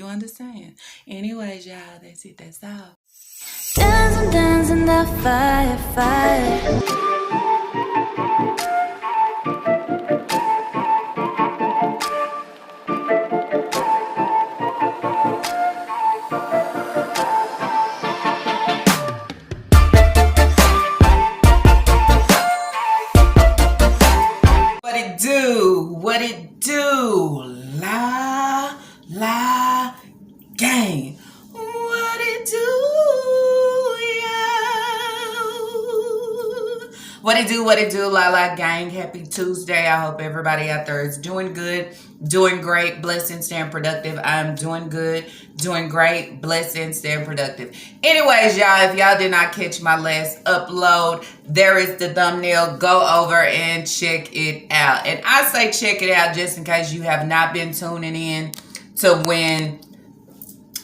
understand. Anyways, y'all, that's it. That's all. Dancing, dancing, the fire, fire. What it do? La gang. What it do, y'all? What it do, la gang. Happy Tuesday. I hope everybody out there is doing good, doing great, blessed and staying productive. I'm doing good, doing great, blessed and staying productive. Anyways, y'all, if y'all did not catch my last upload, there is the thumbnail. Go over and check it out. And I say check it out just in case you have not been tuning in to when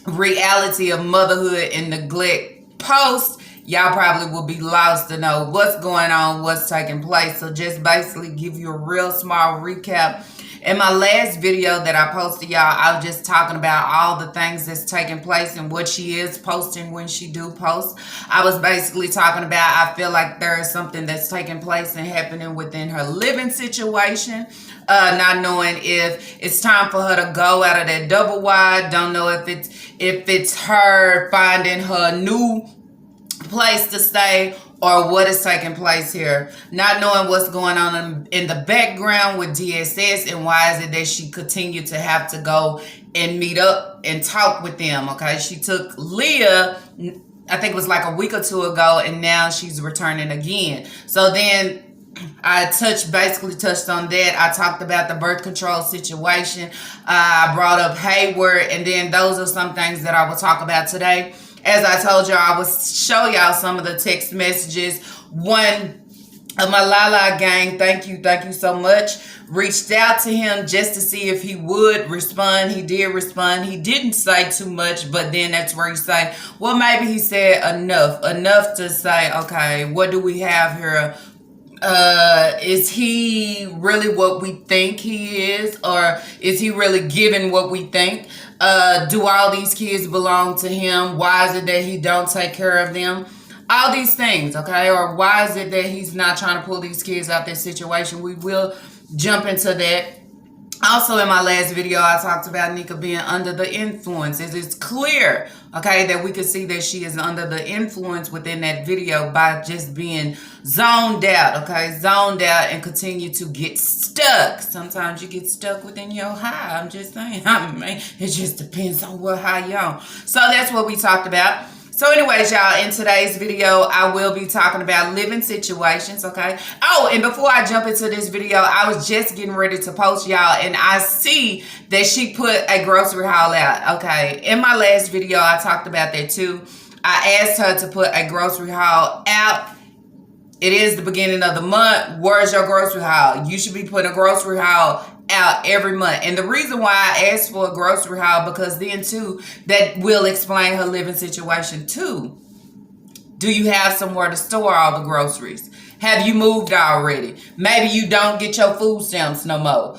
reality of motherhood and neglect post. Y'all probably will be lost to know what's going on, what's taking place. So just basically give you a real small recap. In my last video that I posted, y'all, I was just talking about all the things that's taking place and what she is posting when she do post. I was basically talking about, I feel like there is something that's taking place and happening within her living situation. Not knowing if it's time for her to go out of that double wide. Don't know if it's her finding her new place to stay or what is taking place here. Not knowing what's going on in the background with DSS and why is it that she continued to have to go and meet up and talk with them. Okay, she took Leah, I think it was like a week or two ago, and now she's returning again. So then I basically touched on that. I talked about the birth control situation. I brought up Hayward, and then those are some things that I will talk about today. As I told y'all, I will show y'all some of the text messages. One of my Lala gang, thank you so much, reached out to him just to see if he would respond. He did respond. He didn't say too much, but then that's where he said, well, maybe he said enough to say, okay, what do we have here? Is he really what we think he is, or is he really giving what we think? Do all these kids belong to him? Why is it that he don't take care of them? All these things, okay? Or why is it that he's not trying to pull these kids out this situation? We will jump into that. Also, in my last video, I talked about Nika being under the influence. It's clear, okay, that we could see that she is under the influence within that video by just being zoned out, okay? Zoned out and continue to get stuck. Sometimes you get stuck within your high. I'm just saying. I mean, it just depends on what high you're on. So that's what we talked about. So anyways, y'all, in today's video, I will be talking about living situations, okay? Oh, and before I jump into this video, I was just getting ready to post, y'all, and I see that she put a grocery haul out, okay? In my last video, I talked about that too. I asked her to put a grocery haul out. It is the beginning of the month. Where's your grocery haul? You should be putting a grocery haul out every month. And the reason why I asked for a grocery haul, because then too, that will explain her living situation too. Do you have somewhere to store all the groceries? Have you moved already? Maybe you don't get your food stamps no more.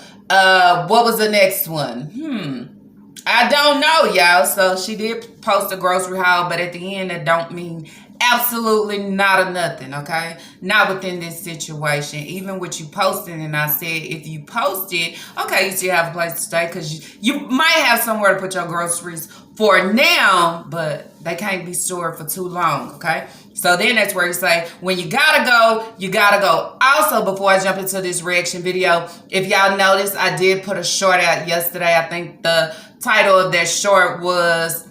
What was the next one? I don't know, y'all. So she did post a grocery haul, but at the end, that don't mean absolutely not a nothing, okay? Not within this situation. Even with you posting, and I said if you post it, okay, you still have a place to stay, because you might have somewhere to put your groceries for now, but they can't be stored for too long, okay? So then that's where you say, when you gotta go, you gotta go. Also, before I jump into this reaction video, if y'all noticed, I did put a short out yesterday. I think the title of that short was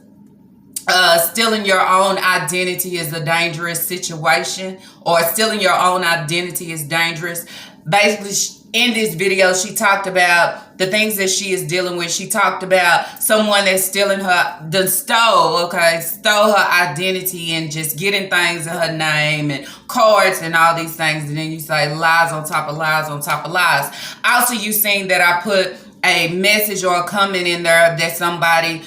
stealing your own identity is a dangerous situation, or stealing your own identity is dangerous. Basically, in this video, she talked about the things that she is dealing with. She talked about someone that's stealing stole her identity and just getting things in her name and cards and all these things. And then you say lies on top of lies on top of lies. Also, you seen that I put a message or a comment in there that somebody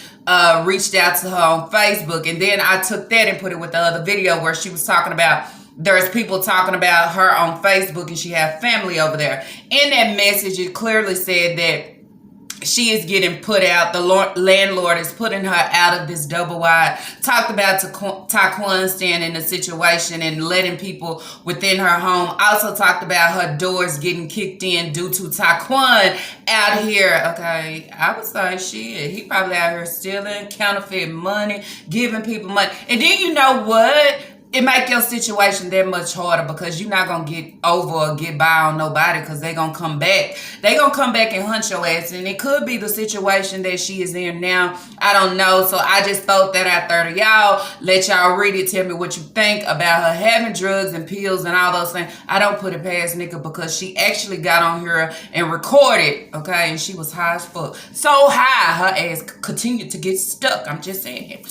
reached out to her on Facebook, and then I took that and put it with the other video where she was talking about there's people talking about her on Facebook and she had family over there. In that message, it clearly said that she is getting put out. The landlord is putting her out of this double wide. Talked about Taquan staying in the situation and letting people within her home. Also talked about her doors getting kicked in due to Taquan out here. Okay, I would say shit. He probably out here stealing, counterfeit money, giving people money. And then you know what? It make your situation that much harder because you're not going to get over or get by on nobody because they going to come back. They going to come back and hunt your ass. And it could be the situation that she is in now. I don't know. So I just throw that out there to y'all. Let y'all read it. Tell me what you think about her having drugs and pills and all those things. I don't put it past Nika because she actually got on here and recorded. Okay. And she was high as fuck. So high. Her ass continued to get stuck. I'm just saying.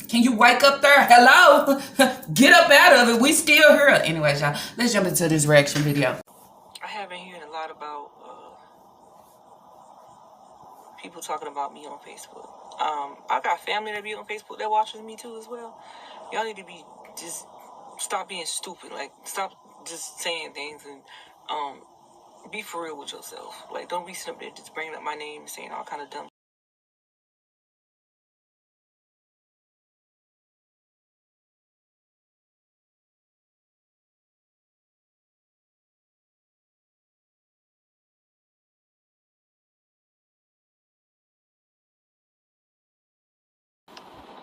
Can you wake up there? Hello? Get up out of it. We still here. Anyways, y'all, let's jump into this reaction video. I have been hearing a lot about people talking about me on Facebook. I got family that be on Facebook that watches me too as well. Y'all need to stop being stupid. Like, stop just saying things and be for real with yourself. Like, don't be sitting up there just bringing up my name and saying all kind of dumb.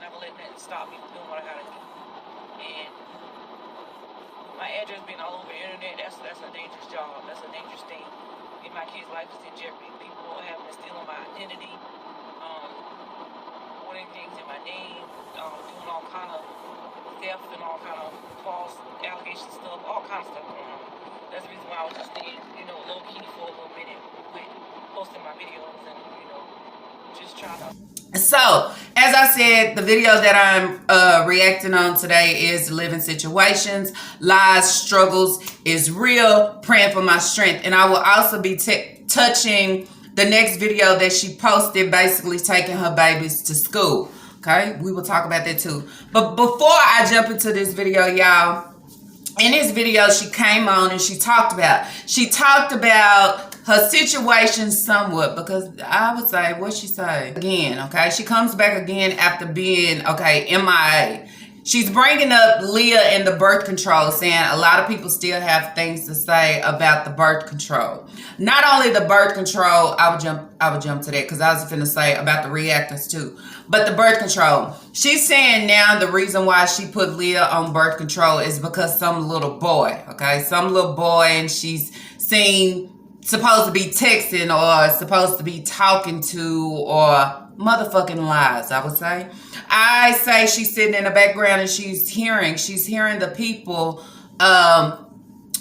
Never let that stop me from doing what I gotta do. And my address being all over the internet, that's a dangerous job. That's a dangerous thing. If my kid's life is in jeopardy, people are having to steal my identity, putting things in my name, doing all kind of theft and all kind of false allegation stuff, all kind of stuff going on. That's the reason why I was just staying, low key for a little minute with posting my videos and, just trying to. So, as I said, the video that I'm reacting on today is Living Situations, Lies, Struggles is Real, Praying for My Strength. And I will also be touching the next video that she posted, basically taking her babies to school. Okay, we will talk about that too. But before I jump into this video, y'all, in this video she came on and she talked about her situation somewhat, because I would say, what she say? Again, okay? She comes back again after being, okay, MIA. She's bringing up Leah and the birth control, saying a lot of people still have things to say about the birth control. Not only the birth control, I would jump to that because I was finna say about the reactors too. But the birth control. She's saying now the reason why she put Leah on birth control is because some little boy, okay? Some little boy, and she's seen supposed to be texting or supposed to be talking to, or motherfucking lies, I would say. I say she's sitting in the background and she's hearing the people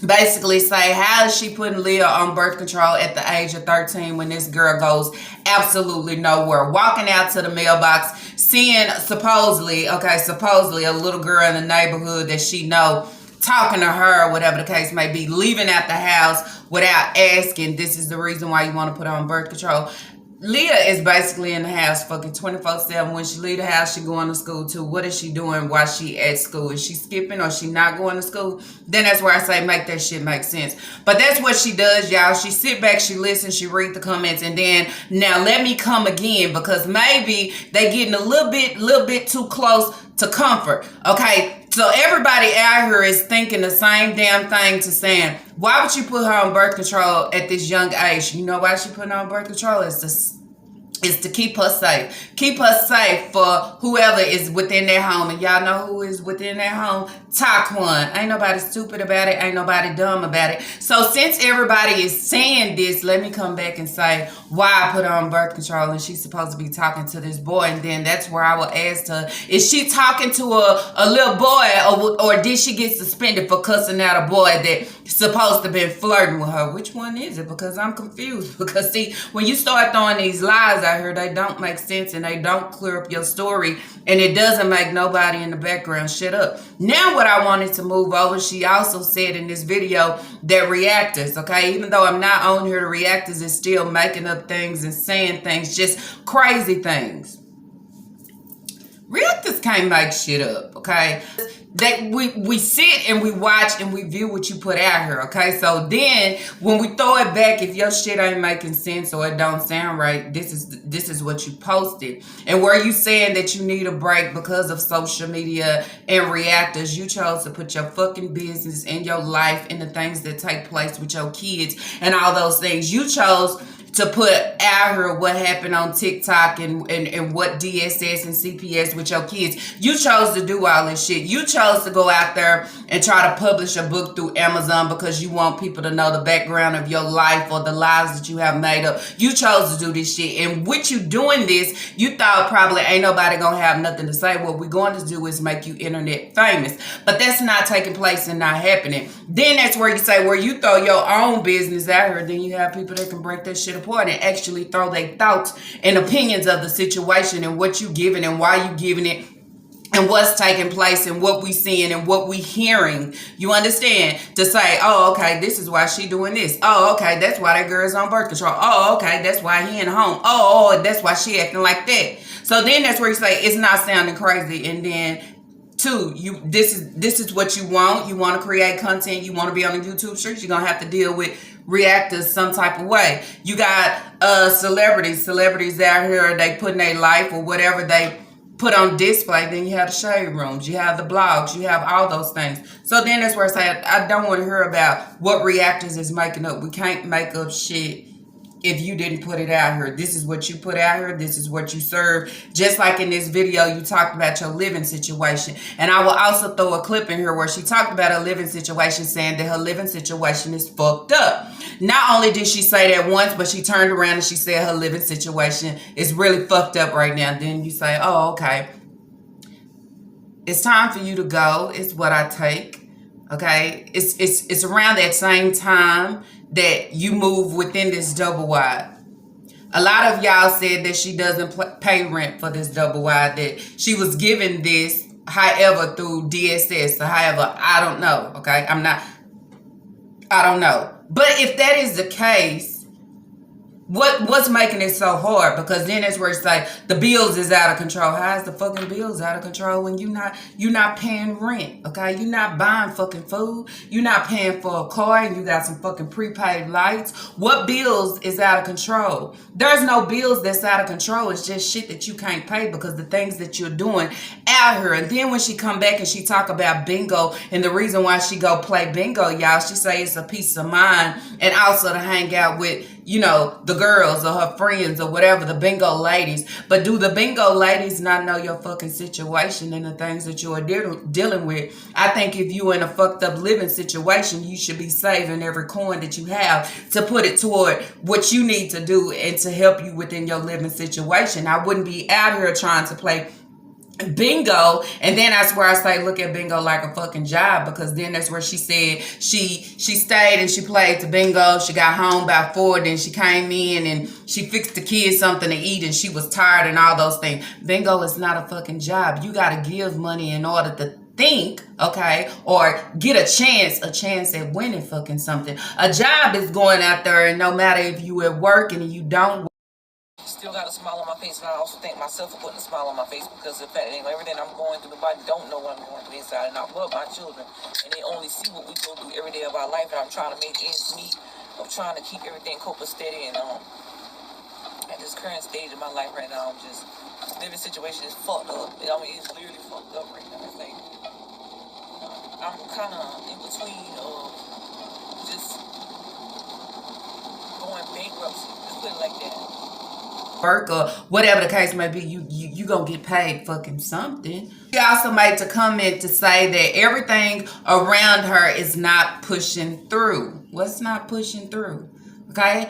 basically say, how is she putting Leah on birth control at the age of 13 when this girl goes absolutely nowhere? Walking out to the mailbox, seeing supposedly a little girl in the neighborhood that she know talking to her, whatever the case may be, leaving out the house without asking, this is the reason why you want to put her on birth control. Leah is basically in the house fucking 24/7. When she leave the house, she going to school too. What is she doing while she at school? Is she skipping or she not going to school? Then that's where I say make that shit make sense. But that's what she does, y'all. She sit back, she listens, she read the comments, and then now let me come again, because maybe they getting a little bit too close to comfort. Okay. So everybody out here is thinking the same damn thing to saying, why would you put her on birth control at this young age? You know why she putting her on birth control? Is to keep her safe. Keep her safe for whoever is within their home. And y'all know who is within their home? Taquan. Ain't nobody stupid about it. Ain't nobody dumb about it. So since everybody is saying this, let me come back and say why I put her on birth control and she's supposed to be talking to this boy. And then that's where I will ask her, is she talking to a little boy, or did she get suspended for cussing out a boy that's supposed to been flirting with her? Which one is it? Because I'm confused. Because see, when you start throwing these lies out here, they don't make sense and they don't clear up your story, and it doesn't make nobody in the background shut up. Now what I wanted to move over, she also said in this video that reactors, okay, even though I'm not on here, the reactors is still making up things and saying things, just crazy things. Reactors can't make shit up, okay? That we sit and we watch and we view what you put out here, okay? So then when we throw it back, if your shit ain't making sense or it don't sound right, this is what you posted. And where you saying that you need a break because of social media and reactors, you chose to put your fucking business and your life and the things that take place with your kids and all those things. You chose to put out here what happened on TikTok and what DSS and CPS with your kids. You chose to do all this shit. You chose to go out there and try to publish a book through Amazon because you want people to know the background of your life or the lives that you have made up. You chose to do this shit. And with you doing this, you thought probably ain't nobody gonna have nothing to say. What we're going to do is make you internet famous. But that's not taking place and not happening. Then that's where you say, where you throw your own business out here, then you have people that can break that shit apart and actually throw their thoughts and opinions of the situation and what you giving and why you giving it and what's taking place and what we seeing and what we hearing. You understand? To say, oh, okay, this is why she doing this. Oh, okay, that's why that girl's on birth control. Oh, okay, that's why he in home. Oh, that's why she acting like that. So then that's where you say it's not sounding crazy. And then two, this is what you want. You want to create content. You want to be on the YouTube streets. You're gonna have to deal with reactors some type of way. You got celebrities out here, they putting their life or whatever they put on display. Then you have the shade rooms, you have the blogs, you have all those things. So then that's where I say I don't want to hear about what reactors is making up. We can't make up shit if you didn't put it out here. This is what you put out here. This is what you serve. Just like in this video, you talked about your living situation. And I will also throw a clip in here where she talked about her living situation, saying that her living situation is fucked up. Not only did she say that once, but she turned around and she said her living situation is really fucked up right now. Then you say, oh, okay, it's time for you to go. It's what I take. Okay, it's around that same time that you move within this double wide. A lot of y'all said that she doesn't pay rent for this double wide, that she was given this, however, through DSS or however, I don't know, okay? I don't know. But if that is the case, what's making it so hard? Because then that's where it's like the bills is out of control. How is the fucking bills out of control when you're not paying rent? Okay, you're not buying fucking food. You're not paying for a car and you got some fucking prepaid lights. What bills is out of control? There's no bills that's out of control. It's just shit that you can't pay because the things that you're doing out here. And then when she come back and she talk about bingo and the reason why she go play bingo, y'all, she say it's a peace of mind and also to hang out with, you know, the girls or her friends or whatever, the bingo ladies. But do the bingo ladies not know your fucking situation and the things that you are dealing with? I think if you in a fucked up living situation, you should be saving every coin that you have to put it toward what you need to do and to help you within your living situation. I wouldn't be out here trying to play bingo, and then that's where I say look at bingo like a fucking job, because then that's where she said she stayed and she played the bingo. She got home by 4, then she came in and she fixed the kids something to eat and she was tired and all those things. Bingo is not a fucking job. You got to give money in order to think, okay, or get a chance at winning fucking something. A job is going out there, and no matter if you at work and you don't still got a smile on my face, and I also thank myself for putting a smile on my face, because of the fact that everything I'm going through, nobody don't know what I'm going through inside, and I love my children, and they only see what we go through every day of our life, and I'm trying to make ends meet, of trying to keep everything copacetic, and at this current stage of my life right now, I'm just, living situation is fucked up. I mean, it's literally fucked up right now. It's like, I'm kind of in between just going bankruptcy, just put it like that. Work or whatever the case may be, you gonna get paid fucking something. She also made the comment to say that everything around her is not pushing through. What's not pushing through? Okay.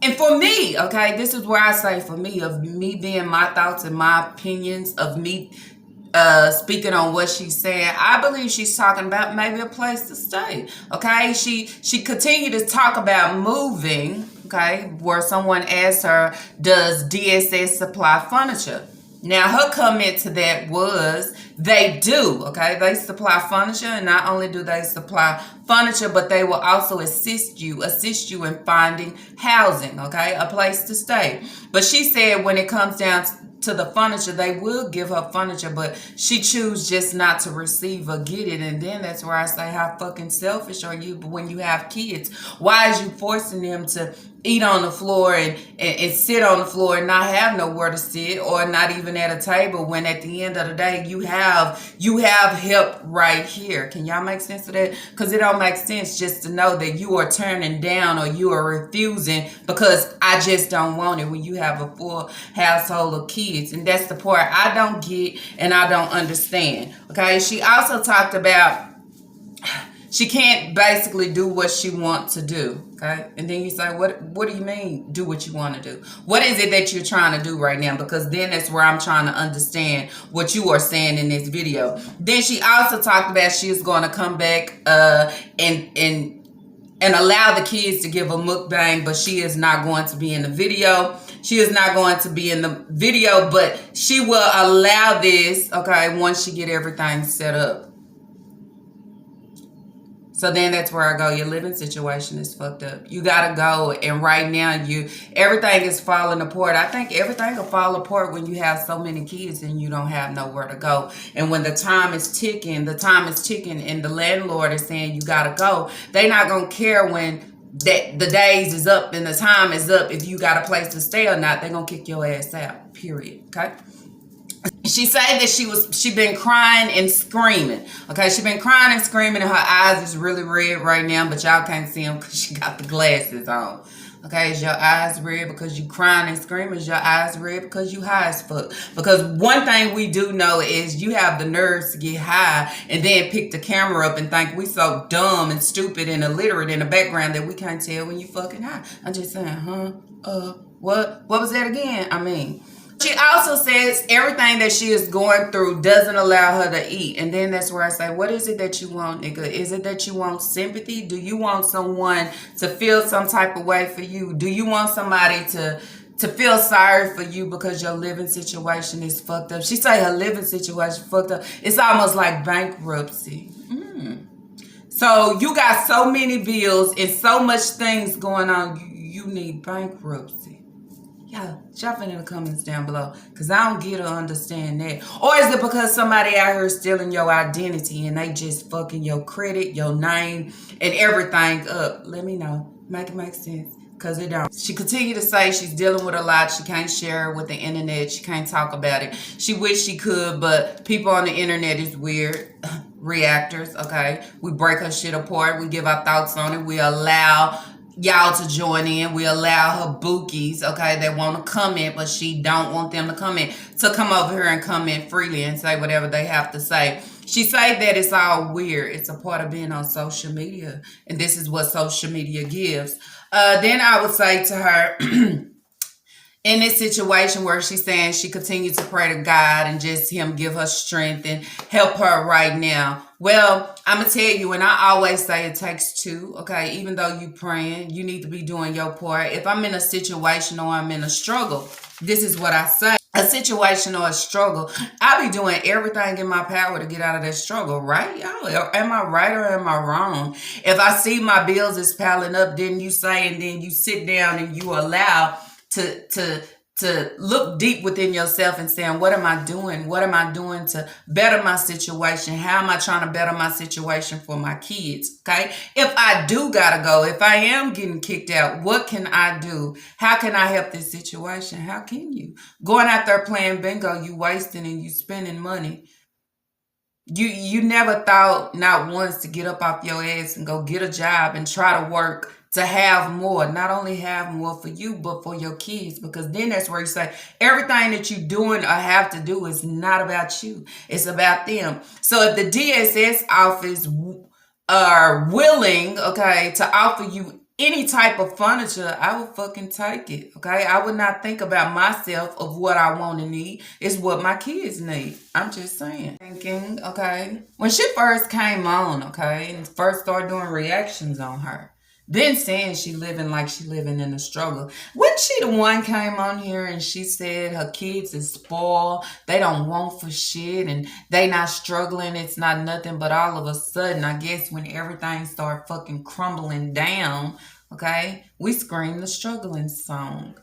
And for me, okay, this is where I say for me, of me being my thoughts and my opinions, of me speaking on what she's saying, I believe she's talking about maybe a place to stay. Okay, she continued to talk about moving. Okay, where someone asked her, does DSS supply furniture? Now, her comment to that was, they do, okay? They supply furniture, and not only do they supply furniture, but they will also assist you in finding housing, okay? A place to stay. But she said when it comes down to the furniture, they will give her furniture, but she choose just not to receive or get it. And then that's where I say, how fucking selfish are you when you have kids? Why is you forcing them to eat on the floor and sit on the floor and not have nowhere to sit, or not even at a table, when at the end of the day you have help right here? Can y'all make sense of that? Because it don't make sense just to know that you are turning down or you are refusing because I just don't want it, when you have a full household of kids. And that's the part I don't get and I don't understand. Okay, she also talked about she can't basically do what she wants to do. Okay, and then you say, what do you mean do what you want to do? What is it that you're trying to do right now? Because then that's where I'm trying to understand what you are saying in this video. Then she also talked about she is going to come back and allow the kids to give a mukbang, but she is not going to be in the video. She is not going to be in the video, but she will allow this, okay, once she get everything set up. So then that's where I go, your living situation is fucked up. You gotta go, and right now everything is falling apart. I think everything will fall apart when you have so many kids and you don't have nowhere to go. And when the time is ticking, and the landlord is saying you gotta go, they not gonna care when the days is up and the time is up, if you got a place to stay or not. They're gonna kick your ass out, period, okay? She said that she been crying and screaming. Okay, she been crying and screaming, and her eyes is really red right now, but y'all can't see them because she got the glasses on. Okay, is your eyes red because you crying and screaming? Is your eyes red because you high as fuck? Because one thing we do know is you have the nerves to get high and then pick the camera up and think we so dumb and stupid and illiterate in the background that we can't tell when you fucking high. I'm just saying, what was that again? I mean, she also says everything that she is going through doesn't allow her to eat. And then that's where I say, what is it that you want, nigga? Is it that you want sympathy? Do you want someone to feel some type of way for you? Do you want somebody to feel sorry for you because your living situation is fucked up? She say her living situation fucked up. It's almost like bankruptcy. So you got so many bills and so much things going on. You need bankruptcy. Yeah, drop it in the comments down below, because I don't get or understand that. Or is it because somebody out here stealing your identity and they just fucking your credit, your name, and everything up? Let me know. Make it make sense, because it don't. She continued to say she's dealing with a lot. She can't share it with the internet. She can't talk about it. She wish she could, but people on the internet is weird. Reactors, okay? We break her shit apart. We give our thoughts on it. We allow y'all to join in. We allow her bookies, okay, that want to comment, but she don't want them to comment, to come over here and comment freely and say whatever they have to say. She say that it's all weird. It's a part of being on social media, and this is what social media gives. Then I would say to her, in this situation where she's saying she continues to pray to God and just him give her strength and help her right now. Well, I'm going to tell you, and I always say it takes two, okay? Even though you praying, you need to be doing your part. If I'm in a situation or I'm in a struggle, this is what I say. A situation or a struggle, I'll be doing everything in my power to get out of that struggle, right, y'all? Am I right or am I wrong? If I see my bills is piling up, then you say, and then you sit down and you allow to look deep within yourself and saying, what am I doing? What am I doing to better my situation? How am I trying to better my situation for my kids? Okay. If I do gotta go, if I am getting kicked out, what can I do? How can I help this situation? How can you? Going out there playing bingo, you wasting and you spending money. You never thought, not once, to get up off your ass and go get a job and try to work to have more. Not only have more for you, but for your kids. Because then that's where you say everything that you're doing or have to do is not about you. It's about them. So if the DSS office are willing, okay, to offer you any type of furniture, I would fucking take it, okay? I would not think about myself of what I want and need. It's what my kids need. I'm just saying. Thinking, okay? When she first came on, okay, and first started doing reactions on her, then saying she living like she living in a struggle. Wasn't she the one came on here and she said her kids is spoiled, they don't want for shit, and they not struggling, it's not nothing, but all of a sudden, I guess when everything start fucking crumbling down, okay, we scream the struggling song.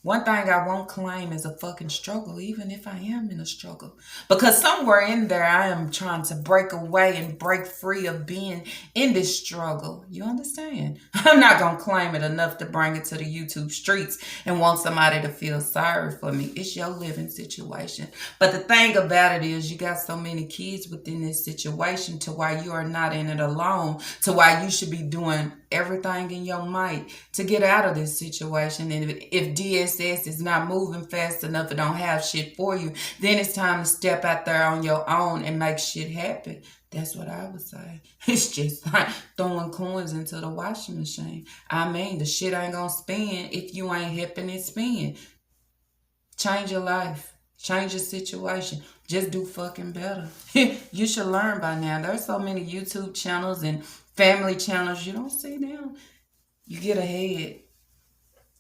One thing I won't claim is a fucking struggle, even if I am in a struggle. Because somewhere in there, I am trying to break away and break free of being in this struggle. You understand? I'm not going to claim it enough to bring it to the YouTube streets and want somebody to feel sorry for me. It's your living situation. But the thing about it is, you got so many kids within this situation to why you are not in it alone, to why you should be doing everything in your might to get out of this situation. And if DSS is not moving fast enough and don't have shit for you, then it's time to step out there on your own and make shit happen. That's what I would say. It's just like throwing coins into the washing machine. I mean, the shit ain't gonna spin if you ain't helping it spin. Change your life. Change your situation. Just do fucking better. You should learn by now. There's so many YouTube channels and family channels you don't see now. You get ahead.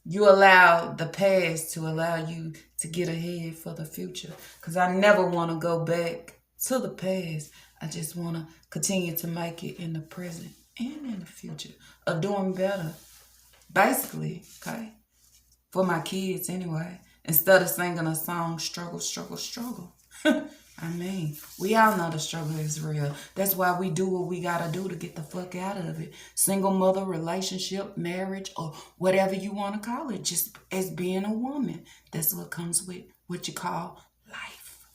You allow the past to allow you to get ahead for the future. Because I never want to go back to the past. I just want to continue to make it in the present and in the future of doing better. Basically, okay? For my kids anyway. Instead of singing a song, struggle, struggle, struggle. I mean, we all know the struggle is real. That's why we do what we gotta do to get the fuck out of it. Single mother, relationship, marriage, or whatever you want to call it. Just as being a woman. That's what comes with what you call life.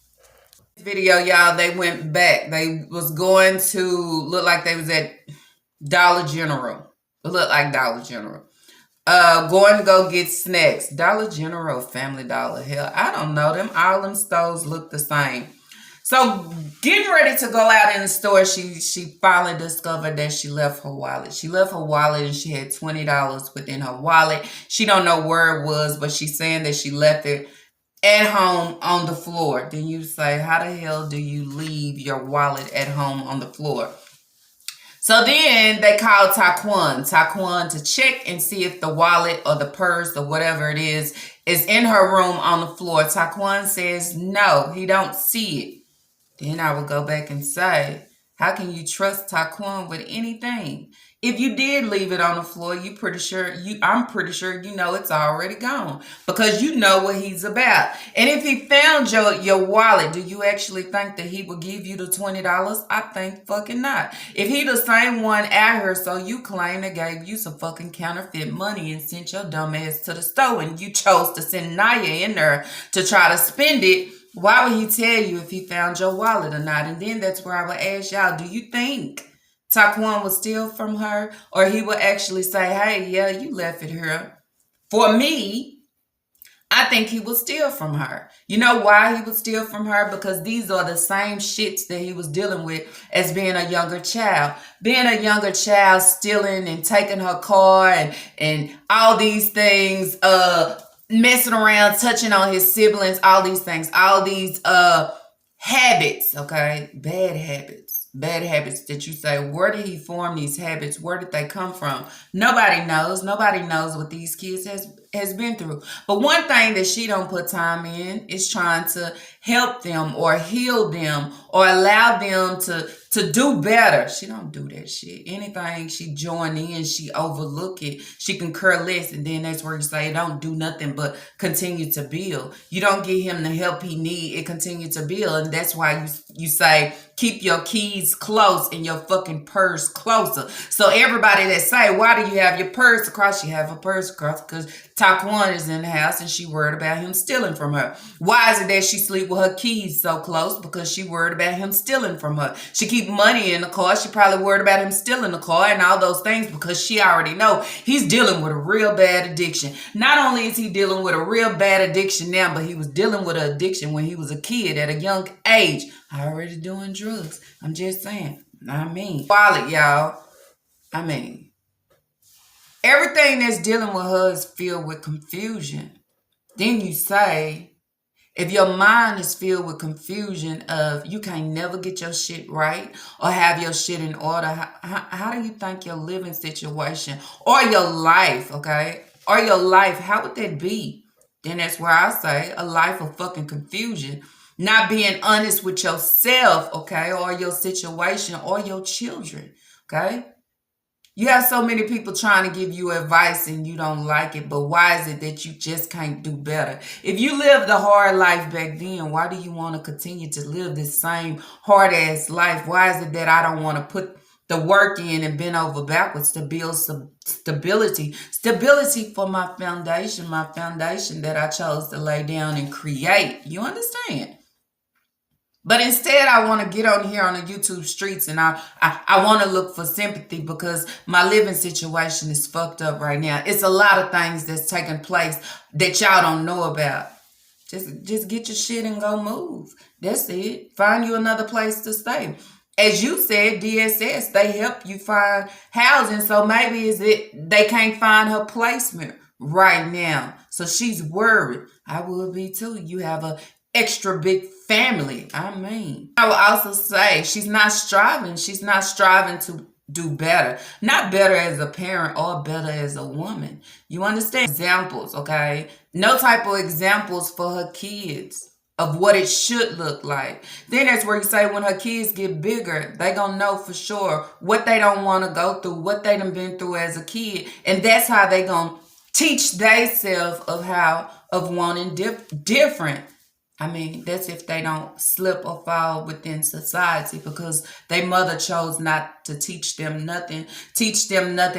This video, y'all, they went back. They was going to look like they was at Dollar General. It looked like Dollar General. Going to go get snacks. Dollar General, Family Dollar. Hell, I don't know them. All them stores look the same. So getting ready to go out in the store, she finally discovered that she left her wallet. She left her wallet and she had $20 within her wallet. She don't know where it was, but she's saying that she left it at home on the floor. Then you say, how the hell do you leave your wallet at home on the floor? So then they called Taquan to check and see if the wallet or the purse or whatever it is in her room on the floor. Taquan says no, he don't see it. Then I would go back and say, how can you trust Taquan with anything? If you did leave it on the floor, I'm pretty sure you know it's already gone because you know what he's about. And if he found your wallet, do you actually think that he would give you the $20? I think fucking not. If he the same one out here, so you claim they gave you some fucking counterfeit money and sent your dumb ass to the store and you chose to send Naya in there to try to spend it, why would he tell you if he found your wallet or not? And then that's where I would ask y'all, do you think Taquan would steal from her, or he would actually say, hey, yeah, you left it here? For me, I think he would steal from her. You know why he would steal from her? Because these are the same shits that he was dealing with as being a younger child. Being a younger child, stealing and taking her car and all these things, messing around, touching on his siblings, all these things, all these habits, okay? Bad habits that you say, where did he form these habits? Where did they come from? Nobody knows. Nobody knows what these kids has been through. But one thing that she don't put time in is trying to help them or heal them or allow them to do better. She don't do that shit. Anything she join in, she overlook it. She can care less, and then that's where you say don't do nothing but continue to build. You don't give him the help he need, it continue to build, and that's why you say keep your keys close and your fucking purse closer. So everybody that say, why do you have your purse across? You have a purse across because Taquan is in the house and she worried about him stealing from her. Why is it that she sleep with her keys so close? Because she worried about him stealing from her. She keep money in the car. She probably worried about him stealing the car and all those things because she already know he's dealing with a real bad addiction. Not only is he dealing with a real bad addiction now, but he was dealing with an addiction when he was a kid at a young age. Already doing drugs. I'm just saying. Wallet, y'all. Everything that's dealing with her is filled with confusion. Then you say, if your mind is filled with confusion of you can't never get your shit right or have your shit in order, how do you think your living situation or your life, okay, or your life, how would that be? Then that's where I say a life of fucking confusion. Not being honest with yourself, okay, or your situation or your children, okay? You have so many people trying to give you advice and you don't like it, but why is it that you just can't do better? If you lived the hard life back then, why do you want to continue to live this same hard ass life? Why is it that I don't want to put the work in and bend over backwards to build some stability for my foundation that I chose to lay down and create? You understand? But instead, I want to get on here on the YouTube streets and I want to look for sympathy because my living situation is fucked up right now. It's a lot of things that's taking place that y'all don't know about. Just get your shit and go move. That's it. Find you another place to stay. As you said, DSS, they help you find housing. So maybe they can't find her placement right now. So she's worried. I would be too. You have a extra big family. I would also say she's not striving. She's not striving to do better. Not better as a parent or better as a woman. You understand? Examples, okay? No type of examples for her kids of what it should look like. Then that's where you say when her kids get bigger, they gonna know for sure what they don't want to go through, what they done been through as a kid. And that's how they gonna teach themselves of wanting different. That's if they don't slip or fall within society because their mother chose not to teach them nothing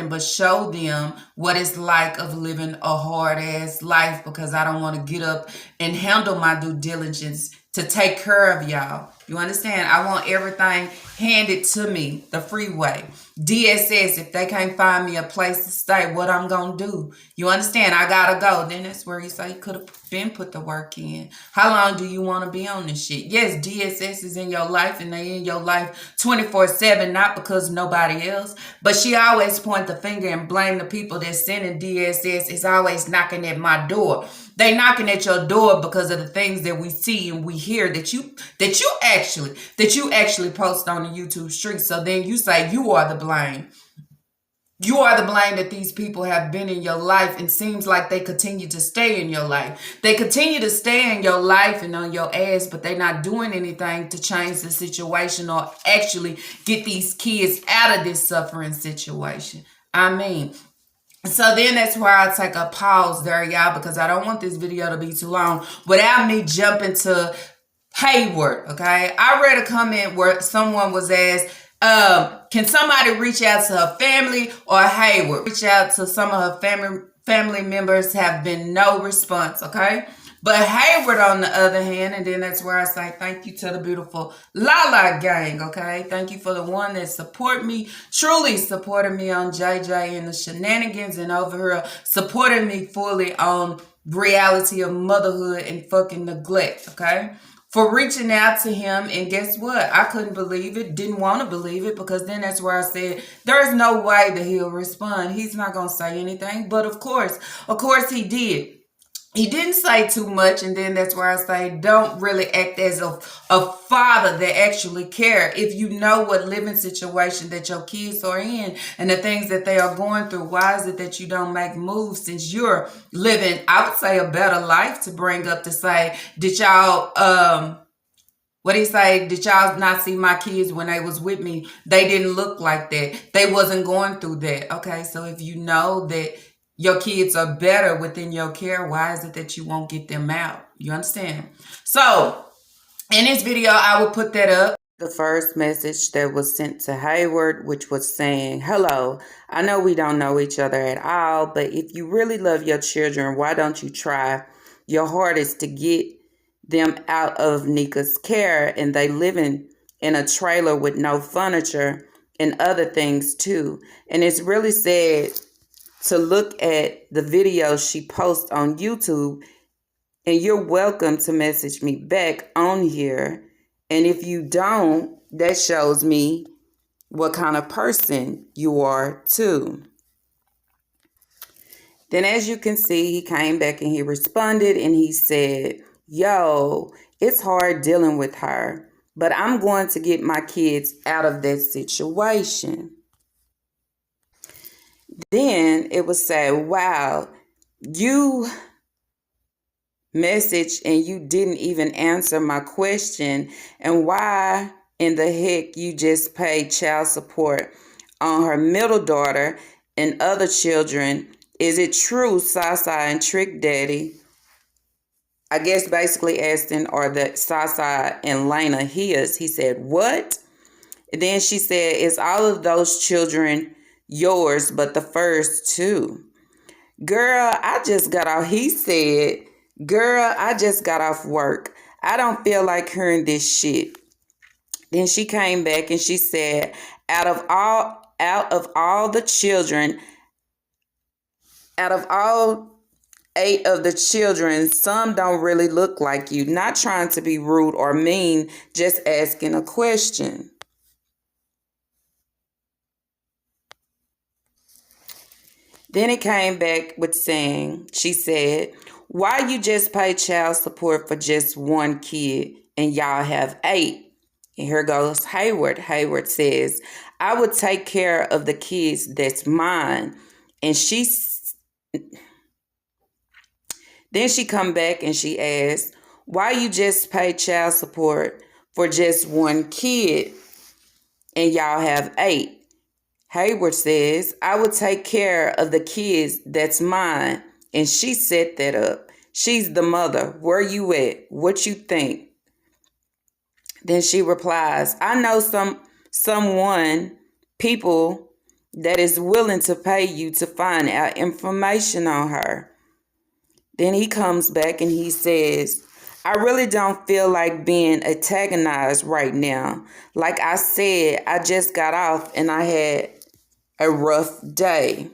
but show them what it's like of living a hard ass life because I don't want to get up and handle my due diligence to take care of y'all. You understand? I want everything handed to me the freeway. DSS, if they can't find me a place to stay, what I'm going to do? You understand? I got to go. Then that's where you say you could have been put the work in. How long do you want to be on this shit? Yes, DSS is in your life and they in your life 24/7, not because nobody else. But she always point the finger and blame the people that's sending DSS. Is always knocking at my door. They knocking at your door because of the things that we see and we hear that you actually post on the YouTube street. So then you say you are the blame. You are the blame that these people have been in your life and seems like they continue to stay in your life. They continue to stay in your life and on your ass, but they're not doing anything to change the situation or actually get these kids out of this suffering situation. So then that's where I take a pause there, y'all, because I don't want this video to be too long without me jumping to Hayward, okay? I read a comment where someone was asked, can somebody reach out to her family or Hayward? Reach out to some of her family members, have been no response, okay? But Hayward, on the other hand, and then that's where I say thank you to the beautiful Lala gang, okay? Thank you for the one that support me, truly supported me on JJ and the shenanigans, and over here supporting me fully on reality of motherhood and fucking neglect, okay? For reaching out to him, and guess what? I couldn't believe it, didn't want to believe it, because then that's where I said, there's no way that he'll respond. He's not going to say anything, but of course he did. He didn't say too much, and then that's where I say don't really act as a father that actually care. If you know what living situation that your kids are in and the things that they are going through, why is it that you don't make moves since you're living, I would say, a better life to bring up to say, did y'all, did y'all not see my kids when they was with me? They didn't look like that. They wasn't going through that. Okay, so if you know that your kids are better within your care, why is it that you won't get them out? You understand? So, in this video, I will put that up. The first message that was sent to Hayward, which was saying, hello, I know we don't know each other at all, but if you really love your children, why don't you try your hardest to get them out of Nika's care, and they living in a trailer with no furniture and other things too. And it's really sad to look at the videos she posts on YouTube, and you're welcome to message me back on here. And if you don't, that shows me what kind of person you are too. Then as you can see, he came back and he responded and he said, yo, it's hard dealing with her, but I'm going to get my kids out of that situation. Then it was said, wow, you messaged and you didn't even answer my question. And why in the heck you just paid child support on her middle daughter and other children. Is it true Sasa and Trick Daddy, I guess basically asking, are that Sasa and Lena his? He said, what? And then she said, is all of those children yours but the first two? Girl, I just got off. He said, girl, I just got off work. I don't feel like hearing this shit. Then she came back and she said, out of all the children, out of all 8 of the children, some don't really look like you. Not trying to be rude or mean, just asking a question. Then it came back with saying, she said, why you just pay child support for just one kid and y'all have 8? And here goes Hayward. Hayward says, I would take care of the kids that's mine. And then she come back and she asked, why you just pay child support for just one kid and y'all have 8? Hayward says, I would take care of the kids that's mine. And she set that up. She's the mother. Where you at? What you think? Then she replies, I know people that is willing to pay you to find out information on her. Then he comes back and he says, I really don't feel like being antagonized right now. Like I said, I just got off and I had a rough day.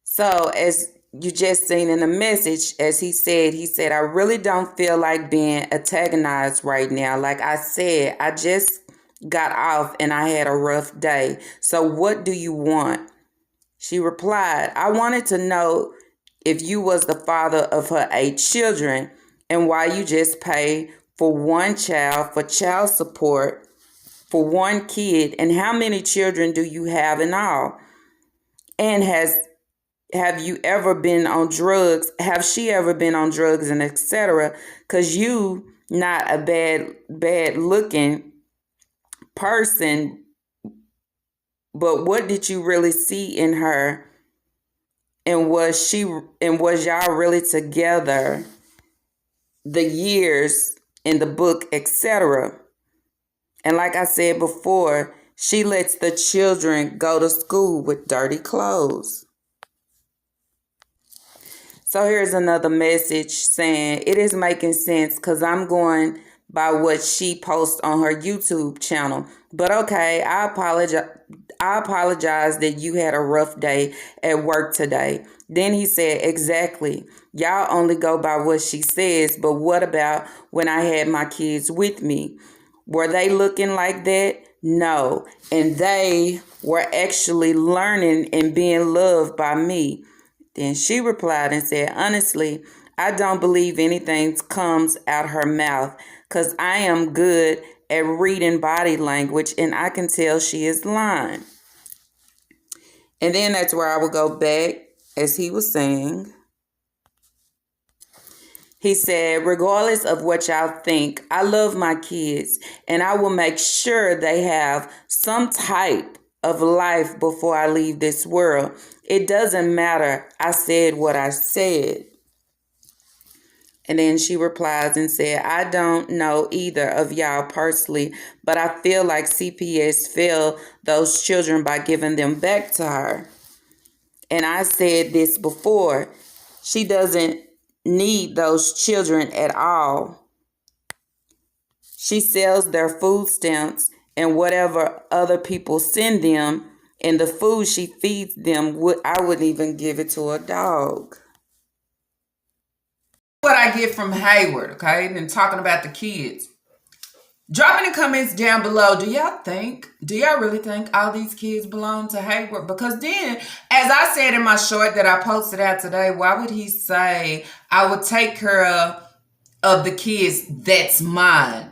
So as you just seen in the message, as he said, I really don't feel like being antagonized right now. Like I said, I just got off and I had a rough day. So what do you want? She replied, I wanted to know if you was the father of her 8 children and why you just pay for one child for child support for one kid, and how many children do you have in all? And have you ever been on drugs? Have she ever been on drugs and etc.? Because you not a bad looking person, but what did you really see in her? And was y'all really together the years in the book, etc.? And like I said before, she lets the children go to school with dirty clothes. So here's another message saying, it is making sense because I'm going by what she posts on her YouTube channel. But okay, I apologize that you had a rough day at work today. Then he said, exactly. Y'all only go by what she says, but what about when I had my kids with me? Were they looking like that? No. And they were actually learning and being loved by me. Then she replied and said, honestly, I don't believe anything comes out her mouth because I am good at reading body language and I can tell she is lying. And then that's where I will go back as he was saying. He said, regardless of what y'all think, I love my kids and I will make sure they have some type of life before I leave this world. It doesn't matter. I said what I said. And then she replies and said, I don't know either of y'all personally, but I feel like CPS failed those children by giving them back to her. And I said this before, she doesn't need those children at all. She sells their food stamps and whatever other people send them, and the food she feeds them, I wouldn't even give it to a dog. What I get from Hayward, okay, and talking about the kids. Drop in the comments down below, do y'all really think all these kids belong to Hayward? Because then, as I said in my short that I posted out today, why would he say, I would take care of the kids that's mine?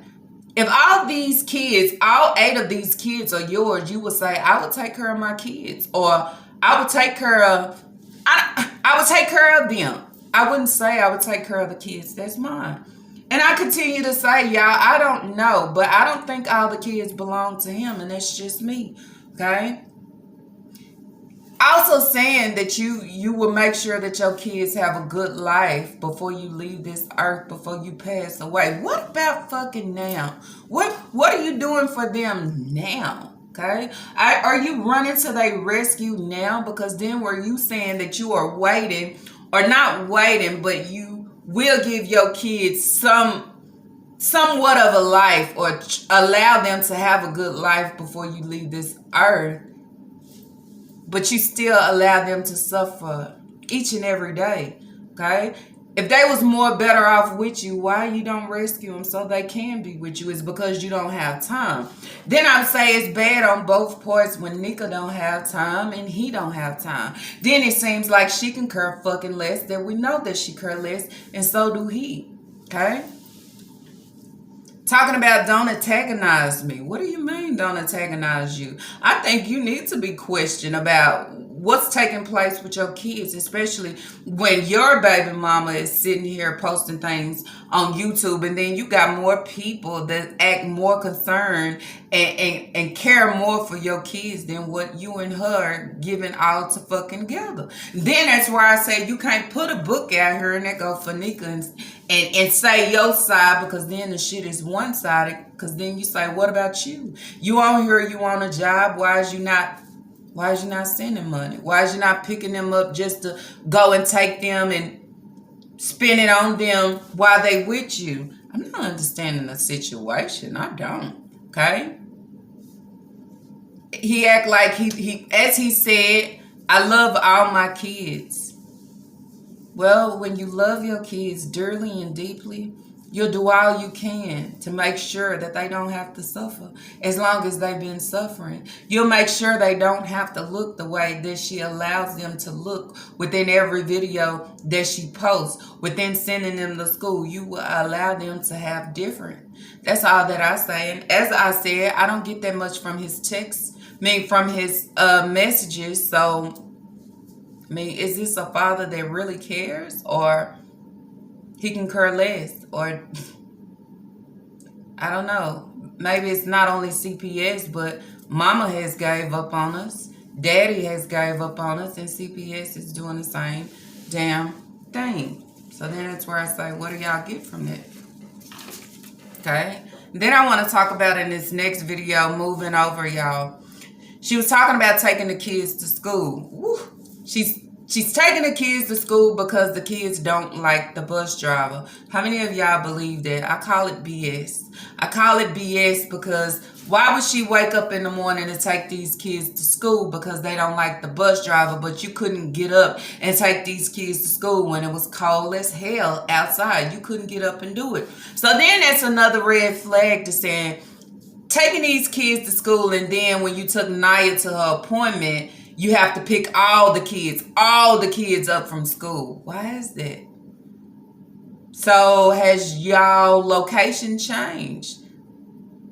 If all these kids, all 8 of these kids are yours, you would say, I would take care of my kids. Or I would take care of them. I wouldn't say I would take care of the kids that's mine. And I I continue to say, y'all, I don't know, but I don't think all the kids belong to him, and that's just me, okay? Also saying that you will make sure that your kids have a good life before you leave this earth, before you pass away. What about fucking now? What are you doing for them now? Okay? Are you running to their rescue now? Because then were you saying that you are waiting, or not waiting, but you will give your kids somewhat of a life, or allow them to have a good life before you leave this earth, but you still allow them to suffer each and every day, okay? If they was more better off with you, why you don't rescue them so they can be with you? It's because you don't have time. Then I would say it's bad on both parts when Nika don't have time and he don't have time. Then it seems like she can care fucking less, that we know that she care less, and so do he, okay? Talking about don't antagonize me. What do you mean don't antagonize you? I think you need to be questioned about what's taking place with your kids, especially when your baby mama is sitting here posting things on YouTube, and then you got more people that act more concerned and care more for your kids than what you and her are giving all to fucking together. Then that's where I say you can't put a book out here and that go for Nika and say your side, because then the shit is one-sided, because then you say, what about you? You on here, you on a job, why is you not sending money? Why is you not picking them up just to go and take them and spend it on them while they with you? I'm not understanding the situation. I don't. Okay? He act like he as he said, I love all my kids. Well, when you love your kids dearly and deeply, you'll do all you can to make sure that they don't have to suffer as long as they've been suffering. You'll make sure they don't have to look the way that she allows them to look within every video that she posts. Within sending them to school, you will allow them to have different. That's all that I say. And as I said, I don't get that much from his texts, from his messages. So, is this a father that really cares, or he can care less, or I don't know. Maybe it's not only CPS, but mama has gave up on us, daddy has gave up on us, and CPS is doing the same damn thing. So then that's where I say, what do y'all get from that? Okay. Then I want to talk about in this next video, moving over, y'all. She was talking about taking the kids to school. Woo. She's taking the kids to school because the kids don't like the bus driver. How many of y'all believe that? I call it BS. I call it BS because why would she wake up in the morning to take these kids to school because they don't like the bus driver, but you couldn't get up and take these kids to school when it was cold as hell outside? You couldn't get up and do it. So then that's another red flag to saying, taking these kids to school, and then when you took Naya to her appointment, you have to pick all the kids up from school. Why is that? So has y'all location changed?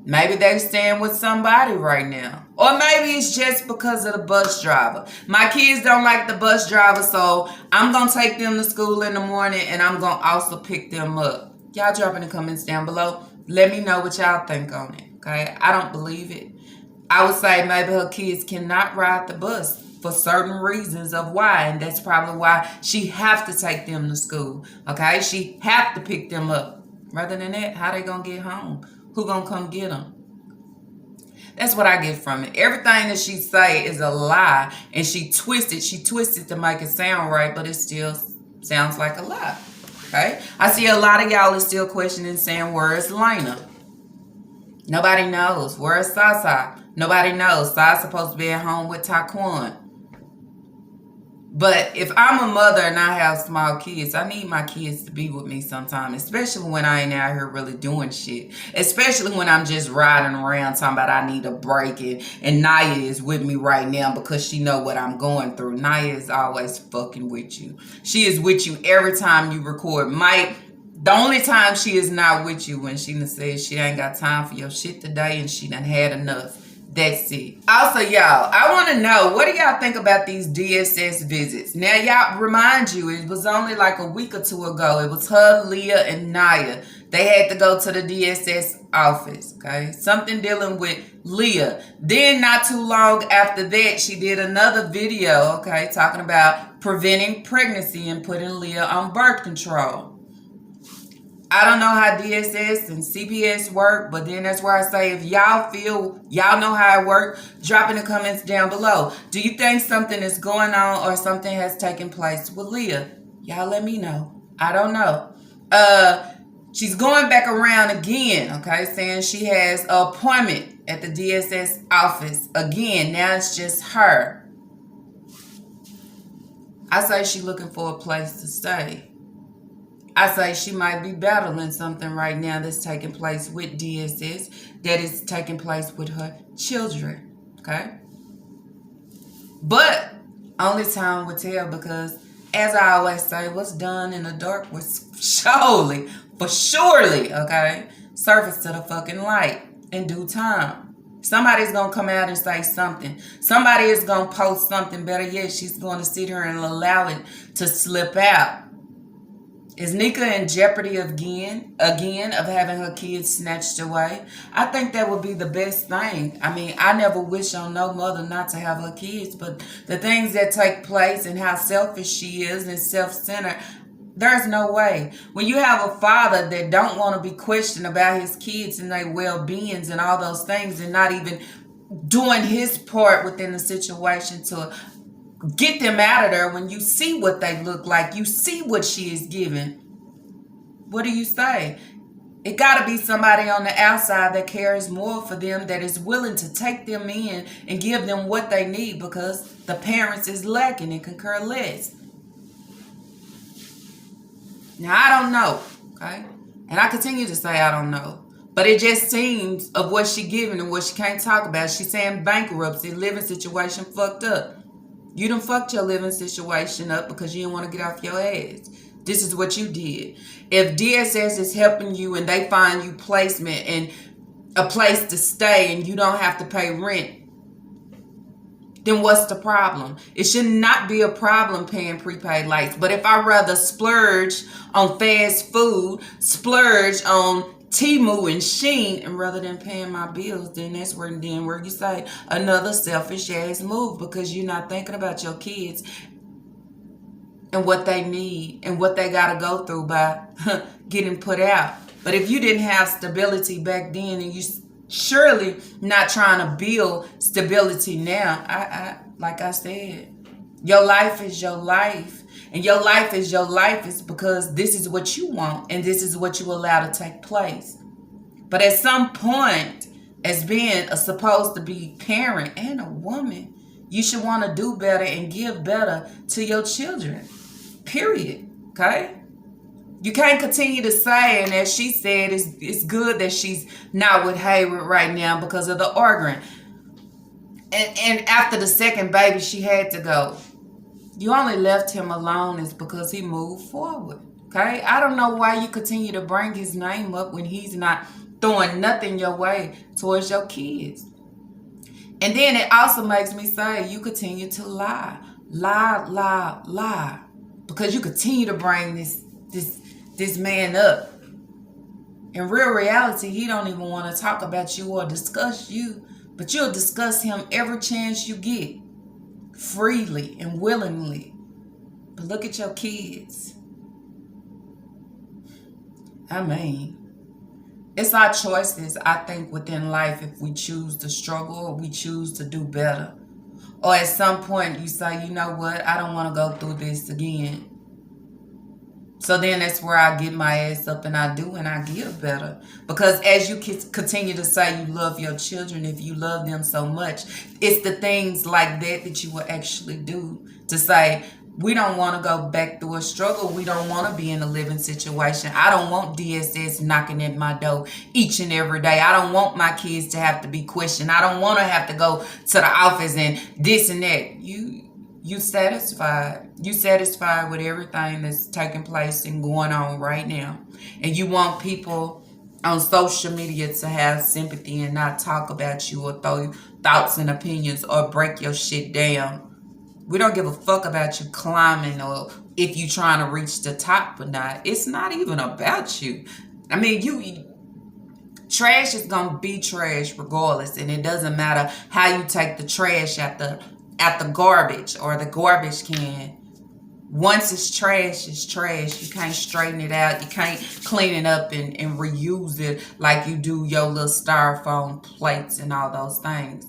Maybe they're staying with somebody right now. Or maybe it's just because of the bus driver. My kids don't like the bus driver, so I'm going to take them to school in the morning, and I'm going to also pick them up. Y'all drop in the comments down below. Let me know what y'all think on it, okay? I don't believe it. I would say maybe her kids cannot ride the bus for certain reasons of why, and that's probably why she have to take them to school, okay? She have to pick them up. Rather than that, how they gonna get home? Who gonna come get them? That's what I get from it. Everything that she say is a lie, and she twisted to make it sound right, but it still sounds like a lie, okay? I see a lot of y'all is still questioning, saying, where is Lena? Nobody knows. Where is Sasa? Nobody knows. Sasa's supposed to be at home with Taquan. But if I'm a mother and I have small kids, I need my kids to be with me sometime, especially when I ain't out here really doing shit. Especially when I'm just riding around talking about I need a break, and Naya is with me right now because she know what I'm going through. Naya is always fucking with you. She is with you every time you record. The only time she is not with you when she done says she ain't got time for your shit today and she done had enough. That's it. Also, y'all, I want to know, what do y'all think about these DSS visits? Now, y'all, remind you, it was only like a week or two ago. It was her, Leah, and Naya They had to go to the DSS office, okay? Something dealing with Leah. Then not too long after that, she did another video, okay, talking about preventing pregnancy and putting Leah on birth control. I don't know how DSS and CPS work, but then that's where I say if y'all feel, y'all know how it works, drop in the comments down below. Do you think something is going on or something has taken place with Leah? Y'all let me know. I don't know. She's going back around again, okay, saying she has an appointment at the DSS office. Again, now it's just her. I say she's looking for a place to stay. I say she might be battling something right now that's taking place with DSS, that is taking place with her children, okay? But only time will tell, because as I always say, what's done in the dark was surely, okay, surface to the fucking light in due time. Somebody's going to come out and say something. Somebody is going to post something. Better yet, she's going to sit here and allow it to slip out. Is Nika in jeopardy again of having her kids snatched away? I think that would be the best thing. I mean, I never wish on no mother not to have her kids, but the things that take place and how selfish she is and self-centered, there's no way. When you have a father that don't want to be questioned about his kids and their well-beings and all those things, and not even doing his part within the situation to get them out of there, when you see what they look like, you see what she is giving, what do you say? It got to be somebody on the outside that cares more for them, that is willing to take them in and give them what they need, because the parents is lacking and can care less. Now, I don't know, okay? And I continue to say I don't know. But it just seems of what she giving and what she can't talk about. She's saying bankruptcy, living situation fucked up. You done fucked your living situation up because you didn't want to get off your ass. This is what you did. If DSS is helping you and they find you placement and a place to stay and you don't have to pay rent, then what's the problem? It should not be a problem paying prepaid lights. But if I rather splurge on fast food, splurge on Temu and Sheen, and rather than paying my bills, then that's where you say another selfish ass move, because you're not thinking about your kids and what they need and what they got to go through by getting put out. But if you didn't have stability back then, and you surely not trying to build stability now, I like I said, your life is your life. And your life is your life is because this is what you want and this is what you allow to take place. But at some point, as being a supposed to be parent and a woman, you should want to do better and give better to your children. Period. Okay? You can't continue to say, and as she said, it's good that she's not with Hayward right now because of the arguing. And after the second baby, she had to go. You only left him alone is because he moved forward, okay? I don't know why you continue to bring his name up when he's not throwing nothing your way towards your kids. And then it also makes me say you continue to lie, because you continue to bring this man up. In real reality, he don't even want to talk about you or discuss you, but you'll discuss him every chance you get. Freely and willingly. But look at your kids. I mean, it's our choices, I think, within life, if we choose to struggle or we choose to do better. Or at some point you say, you know what, I don't want to go through this again. So then that's where I get my ass up and I do and I give better. Because as you continue to say you love your children, if you love them so much, it's the things like that you will actually do. To say, we don't want to go back through a struggle. We don't want to be in a living situation. I don't want DSS knocking at my door each and every day. I don't want my kids to have to be questioned. I don't want to have to go to the office and this and that. You satisfied. You satisfied with everything that's taking place and going on right now. And you want people on social media to have sympathy and not talk about you or throw thoughts and opinions or break your shit down. We don't give a fuck about you climbing or if you trying to reach the top or not. It's not even about you. I mean, trash is gonna be trash regardless, and it doesn't matter how you take the trash at the garbage or the garbage can. Once it's trash, it's trash. You can't straighten it out. You can't clean it up and reuse it like you do your little styrofoam plates and all those things.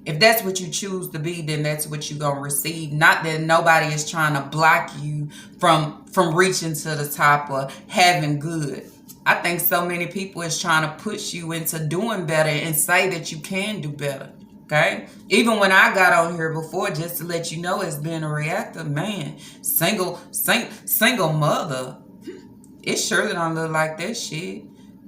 If that's what you choose to be, then that's what you're going to receive. Not that nobody is trying to block you from reaching to the top or having good. I think so many people is trying to push you into doing better and say that you can do better. Okay? Even when I got on here before, just to let you know, as being a reactor, man, single mother, it surely don't look like that shit.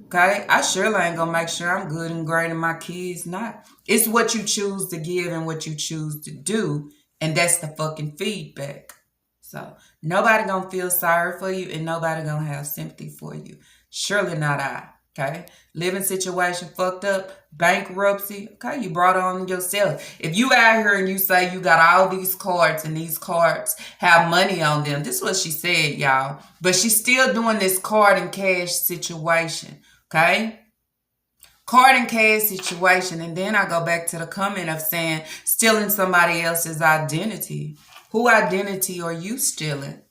Okay? I surely ain't gonna make sure I'm good and great and my kids not. It's what you choose to give and what you choose to do, and that's the fucking feedback. So nobody gonna feel sorry for you and nobody gonna have sympathy for you. Surely not I. Okay? Living situation fucked up, bankruptcy. Okay? You brought it on yourself. If you out here and you say you got all these cards and these cards have money on them, this is what she said, y'all. But she's still doing this card and cash situation. Okay? Card and cash situation. And then I go back to the comment of saying stealing somebody else's identity. Who identity are you stealing?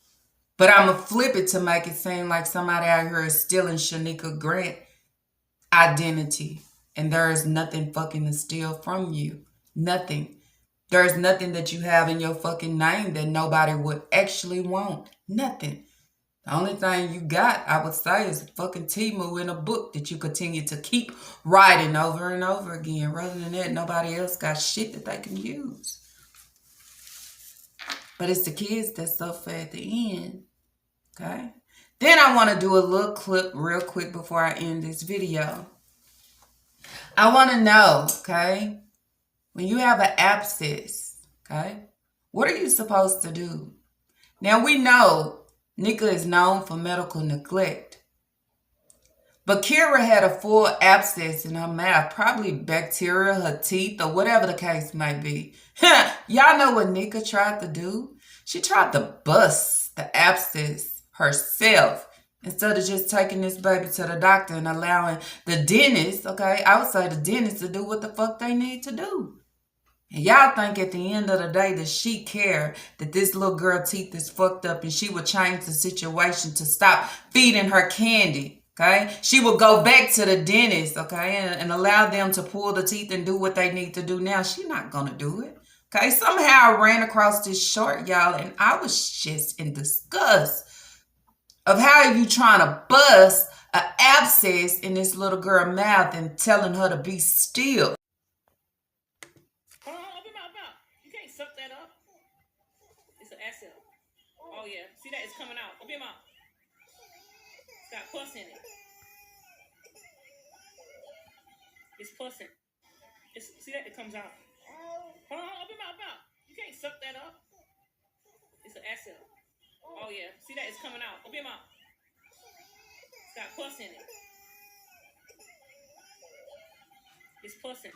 But I'm going to flip it to make it seem like somebody out here is stealing Shanika Grant identity. And there is nothing fucking to steal from you. Nothing. There's nothing that you have in your fucking name that nobody would actually want. Nothing. The only thing you got, I would say, is a fucking Timu in a book that you continue to keep writing over and over again. Rather than that, nobody else got shit that they can use. But it's the kids that suffer at the end. Okay? Then I want to do a little clip real quick before I end this video. I want to know, okay, when you have an abscess, okay, what are you supposed to do? Now, we know Nika is known for medical neglect. But Kira had a full abscess in her mouth, probably bacteria, her teeth, or whatever the case may be. Y'all know what Nika tried to do? She tried to bust the abscess herself instead of just taking this baby to the doctor and allowing the dentist, okay, I would say the dentist, to do what the fuck they need to do. And y'all think at the end of the day that she cared that this little girl teeth is fucked up and she would change the situation to stop feeding her candy, okay? She would go back to the dentist, okay, and allow them to pull the teeth and do what they need to do now. She's not going to do it, okay? Somehow I ran across this short, y'all, and I was just in disgust of how you trying to bust an abscess in this little girl's mouth and telling her to be still. Hold on, open my mouth. You can't suck that up. It's an acid. Oh yeah, see that? It's coming out. Open your mouth. It's got pus in it. It's pussing. See that? It comes out. Hold on, open my mouth. You can't suck that up. It's an acid. Oh yeah, see that? It's coming out. Open your mouth. It's got pus in it. It's pussing.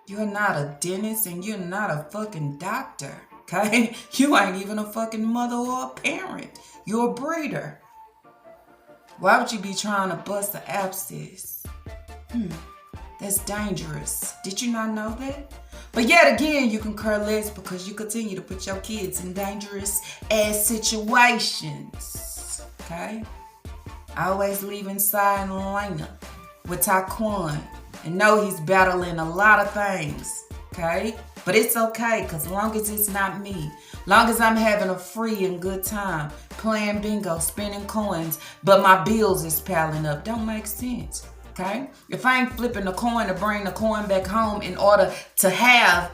You're not a dentist and you're not a fucking doctor, okay? You ain't even a fucking mother or a parent. You're a breeder. Why would you be trying to bust an abscess? That's dangerous. Did you not know that? But yet again, you can curl less because you continue to put your kids in dangerous ass situations. Okay? I always leave inside Elena with Taquan and know he's battling a lot of things. Okay? But it's okay, because as long as it's not me, long as I'm having a free and good time, playing bingo, spending coins, but my bills is piling up, don't make sense. Okay? If I ain't flipping the coin to bring the coin back home in order to have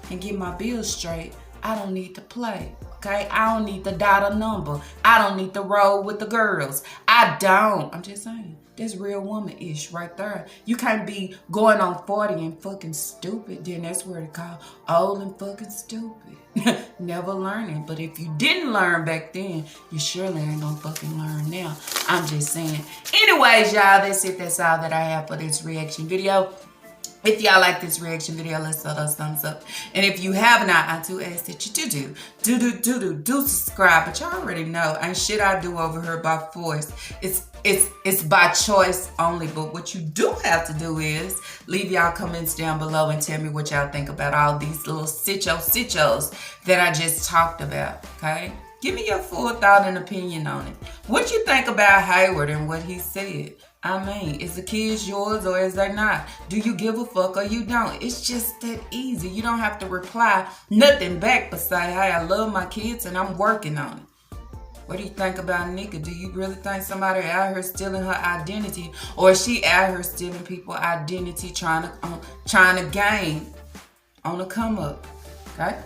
and get my bills straight, I don't need to play. Okay? I don't need to dot a number. I don't need to roll with the girls. I don't. I'm just saying. That's real woman-ish right there. You can't be going on 40 and fucking stupid. Then that's where they call old and fucking stupid. Never learning. But if you didn't learn back then, you surely ain't gonna fucking learn now. I'm just saying. Anyways, y'all, that's it. That's all that I have for this reaction video. If y'all like this reaction video, let's throw those thumbs up. And if you have not, I do ask that you do subscribe. But y'all already know, ain't shit I do over here by force. It's by choice only. But what you do have to do is leave y'all comments down below and tell me what y'all think about all these little sitchos that I just talked about. Okay? Give me your full thought and opinion on it. What you think about Hayward and what he said? I mean, is the kids yours or is they not? Do you give a fuck or you don't? It's just that easy. You don't have to reply nothing back but say, hey, I love my kids and I'm working on it. What do you think about Nika? Do you really think somebody out here stealing her identity, or is she out here stealing people's identity, trying to gain on a come up? Okay?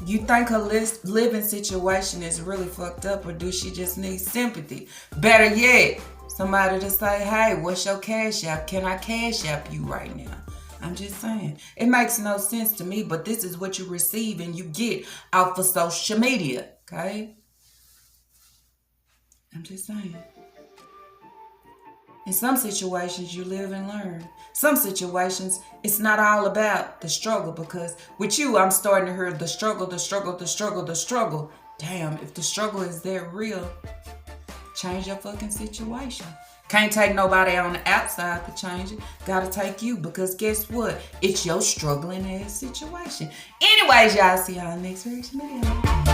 You think her living situation is really fucked up, or do she just need sympathy? Better yet, somebody to say, hey, what's your cash app? Can I cash app you right now? I'm just saying. It makes no sense to me, but this is what you receive and you get off of social media, okay? I'm just saying. In some situations, you live and learn. Some situations, it's not all about the struggle, because with you, I'm starting to hear the struggle. Damn, if the struggle is that real, change your fucking situation. Can't take nobody on the outside to change it. Gotta take you, because guess what? It's your struggling ass situation. Anyways, y'all, see y'all next reaction video.